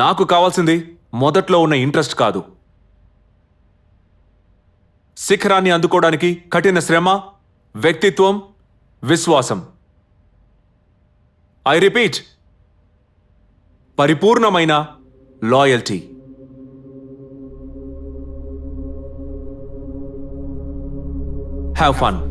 నాకు కావాల్సింది మొదట్లో ఉన్న ఇంట్రెస్ట్ కాదు, శిఖరాన్ని అందుకోవడానికి కఠిన శ్రమ, వ్యక్తిత్వం, విశ్వాసం. ఐ రిపీట్, పరిపూర్ణమైన లాయల్టీ. Have fun.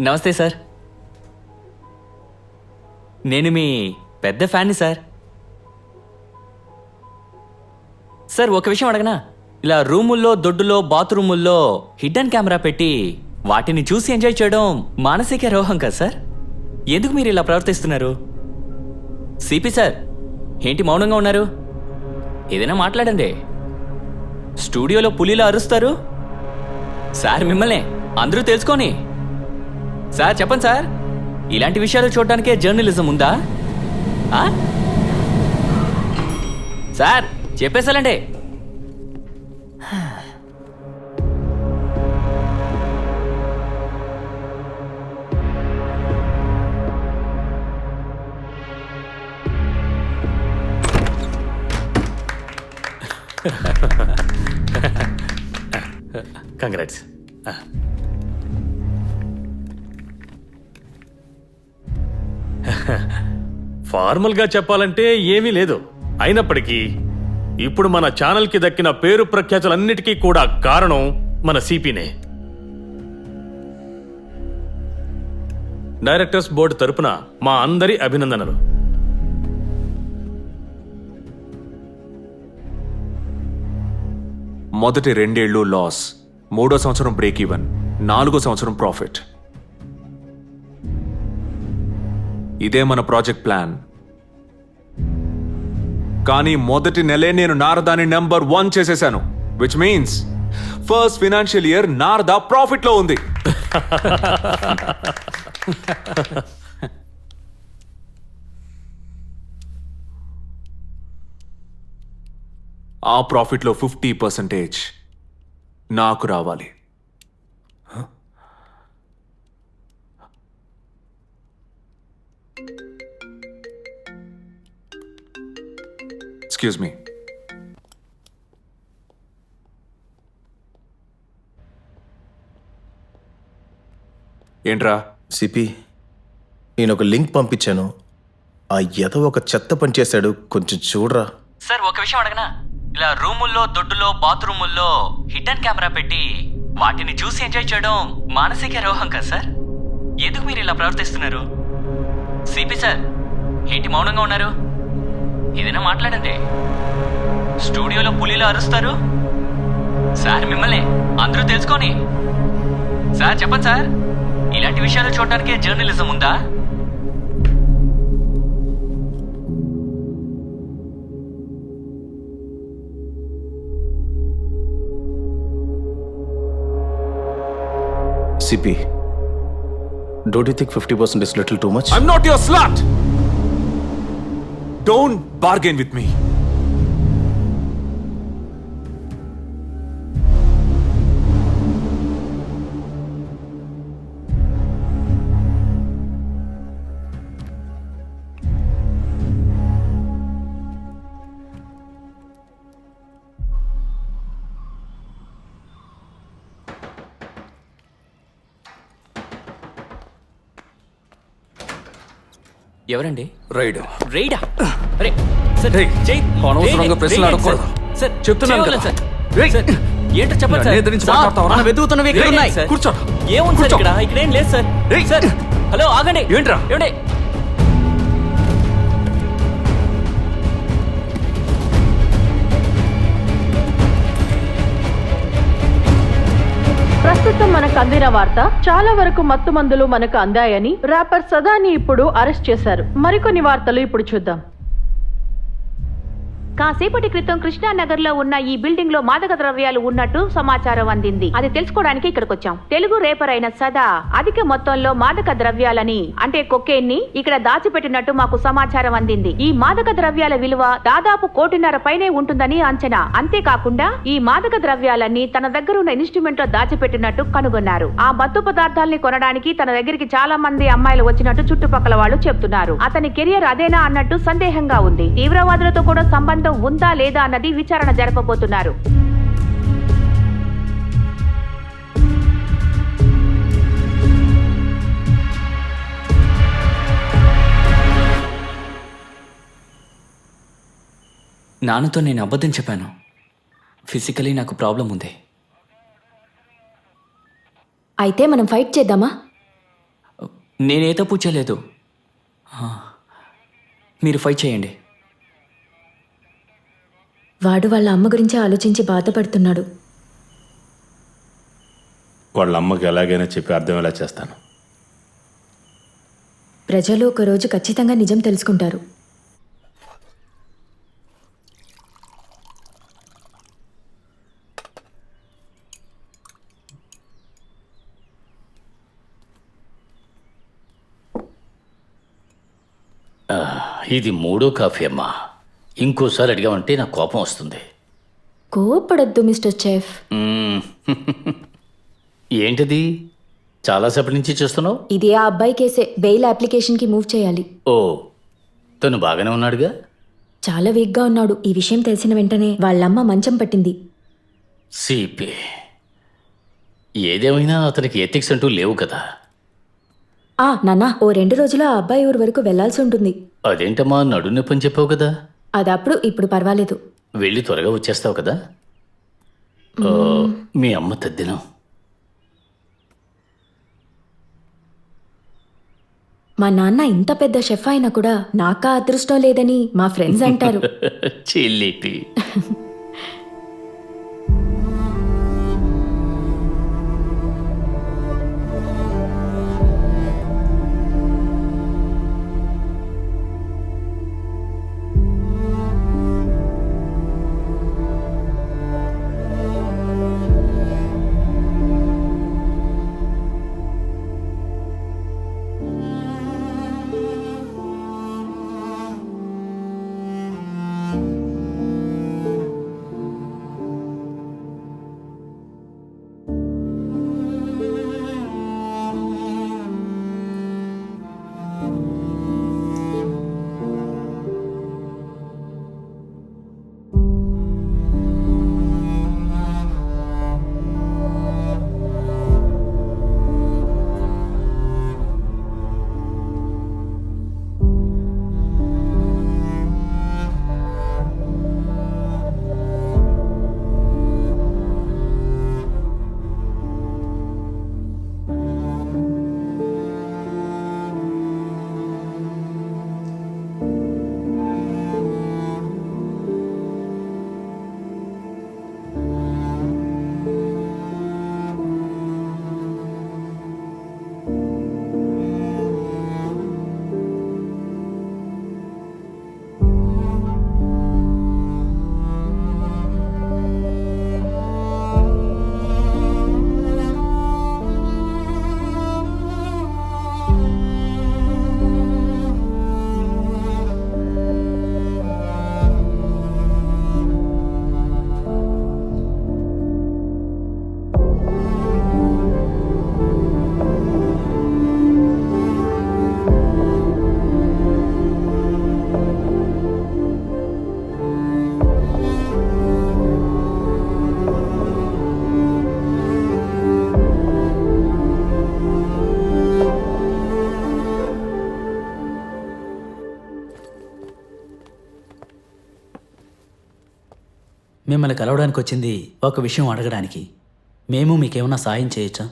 నమస్తే సార్, నేను మీ పెద్ద ఫ్యాన్ని సార్. సార్ ఒక విషయం అడగనా? ఇలా రూముల్లో, దొడ్డులో, బాత్రూముల్లో హిడ్డెన్ కెమెరా పెట్టి వాటిని చూసి ఎంజాయ్ చేయడం మానసిక రోహం కదా సార్? ఎందుకు మీరు ఇలా ప్రవర్తిస్తున్నారు? సిపి సార్, ఏంటి మౌనంగా ఉన్నారు? ఏదైనా మాట్లాడండి. స్టూడియోలో పులిలా అరుస్తారు సార్, మిమ్మల్ని అందరూ తెలుసుకొని. సార్ చెప్పండి సార్, ఇలాంటి విషయాలు చూడడానికే జర్నలిజం ఉందా? సార్ చెప్పేసాలండి. కంగ్రాట్స్. ఫార్మల్గా చెప్పాలంటే ఏమీ లేదు. అయినప్పటికీ ఇప్పుడు మన ఛానల్కి దక్కిన పేరు ప్రఖ్యాతులన్నిటికీ కూడా కారణం మన సిపినే. డైరెక్టర్స్ బోర్డు తరపున మా అందరి అభినందనలు. మొదటి 2 ఏళ్ళు లాస్, 3వ సంవత్సరం బ్రేక్ ఈవెన్, 4వ సంవత్సరం ప్రాఫిట్. ఇదే మన ప్రాజెక్ట్ ప్లాన్. కానీ మొదటి నెలే నేను నారదాని నెంబర్ 1 చేసేశాను. Which means first financial year Narada profit లో ఉంది. ఆ ప్రాఫిట్లో 50% నాకు రావాలి. Excuse me. ఏంట్రా? సిపి, నేను ఒక లింక్ పంపించాను. ఆ ఎదో ఒక చెత్త పని చేశాడు, కొంచెం చూడరా. సార్ ఒక విషయం అడగనా? ఇలా రూముల్లో, దొడ్డులో, బాత్రూముల్లో హిడ్డెన్ కెమెరా పెట్టి వాటిని చూసి ఎంజాయ్ చేయడం మానసిక రోహం కదా సార్? ఎందుకు మీరు ఇలా ప్రవర్తిస్తున్నారు? సిపి సార్, ఏంటి మౌనంగా ఉన్నారు? ఏదైనా మాట్లాడండి. స్టూడియోలో పులిలా అరుస్తారు సార్, మిమ్మల్ని అందరూ తెలుసుకొని. సార్ చెప్పండి సార్, ఇలాంటి విషయాలు చూడడానికే జర్నలిజం ఉందా? CP, don't you think 50% is little too much? I'm not your slut! Don't bargain with me. ఎవరండి? రైడ్ రైడా? అరే సార్, రేయ్, అనవసరంగా ప్రశ్నలు అడగకూడదు. సార్ చెప్తున్నాను చేయవద్దు కదా. సార్. రేయ్. సార్, ఏంటో చెప్పండి సార్. నన్ను ఎదిరించి సార్, మాట్లాడతావా? మనం వెతుకుతున్నవి ఇక్కడ రేయ్, ఉన్నాయి సార్. కూర్చో. ఏముంది సార్ కూర్చో. ఇక్కడ ఏం లేదు సార్. రేయ్. సార్ హలో ఆగండి. ఏంట్రా? ఏమండి? ప్రస్తుతం మనకు అందిన వార్త, చాలా వరకు మత్తు మందులు మనకు అందాయని ర్యాపర్ సదాని ఇప్పుడు అరెస్ట్ చేశారు. మరికొన్ని వార్తలు ఇప్పుడు చూద్దాం. కాసేపటి క్రితం కృష్ణానగర్ లో ఉన్న ఈ బిల్డింగ్ లో మాదక ద్రవ్యాలు ఉన్నట్టు సమాచారం అందింది. అది తెలుసుకోవడానికి ఇక్కడికి వచ్చాం. తెలుగు రేపర్ అయిన సదా అధిక మొత్తంలో మాదక ద్రవ్యాలని అంటే కొకేన్ ని ఇక్కడ దాచిపెట్టినట్టు మాకు సమాచారం అందింది. ఈ మాదక ద్రవ్యాల విలువ దాదాపు 1.5 కోటి పైనే ఉంటుందని అంచనా. అంతేకాకుండా ఈ మాదక ద్రవ్యాలన్నీ తన దగ్గర ఉన్న ఇన్స్ట్రుమెంట్ లో దాచిపెట్టినట్టు కనుగొన్నారు. ఆ మత్తు పదార్థాలని కొనడానికి తన దగ్గరికి చాలా మంది అమ్మాయిలు వచ్చినట్టు చుట్టుపక్కల వాళ్ళు చెప్తున్నారు. అతని కెరియర్ అదేనా అన్నట్టు సందేహంగా ఉంది. తీవ్రవాదులతో కూడా సంబంధం ఉందా లేదా అన్నది విచారణ జరపబోతున్నారు. నాన్నతో నేను అబద్ధం చెప్పాను. ఫిజికలీ నాకు ప్రాబ్లం ఉంది. అయితే మనం ఫైట్ చేద్దామా? నేనే తప్పు చేయలేదు. మీరు ఫైట్ చేయండి. వాడు వాళ్ళ అమ్మ గురించి ఆలోచించి బాధపడుతున్నాడు. వాళ్ళ అమ్మకి ఎలాగైనా చెప్పి అర్థమయ్యేలా చేస్తాను. ప్రజలు ఒకరోజు ఖచ్చితంగా నిజం తెలుసుకుంటారు. ఇది 3వ కాఫీ అమ్మా. ఇంకోసారి అడిగామంటే నాకు కోపం వస్తుంది. కోపడొద్దు మిస్టర్ చెఫ్. ఏంటది చాలాసేపటి నుంచి చూస్తున్నావు? ఇది ఆ అబ్బాయి కేసే. బెయిల్ అప్లికేషన్కి మూవ్ చేయాలి. ఓ, తను బాగానే ఉన్నాడుగా? చాలా వీక్గా ఉన్నాడు. ఈ విషయం తెలిసిన వెంటనే వాళ్ళమ్మ మంచం పట్టింది. సిపి ఏదేమైనా అతనికి ఎథిక్స్ అంటూ లేవు కదా. నాన్న, ఓ 2 రోజులు ఆ అబ్బాయి ఊరు వరకు వెళ్లాల్సి ఉంటుంది. అదేంటమ్మా, నడు నొప్పని చెప్పావు కదా. అదప్పుడు, ఇప్పుడు పర్వాలేదు. వెళ్ళి త్వరగా వచ్చేస్తావు కదా. మీ అమ్మ తద్దినం. మా నాన్న ఇంత పెద్ద షెఫ్ అయినా కూడా నాకా అదృష్టం లేదని మా ఫ్రెండ్స్ అంటారు. చిల్లిపి. మిమ్మల్ని కలవడానికి వచ్చింది ఒక విషయం అడగడానికి. మేము మీకేమన్నా సాయం చేయొచ్చా?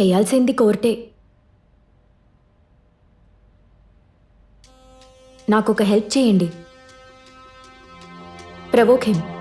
చేయాల్సింది కోర్టే. నాకొక హెల్ప్ చేయండి. Provoke him.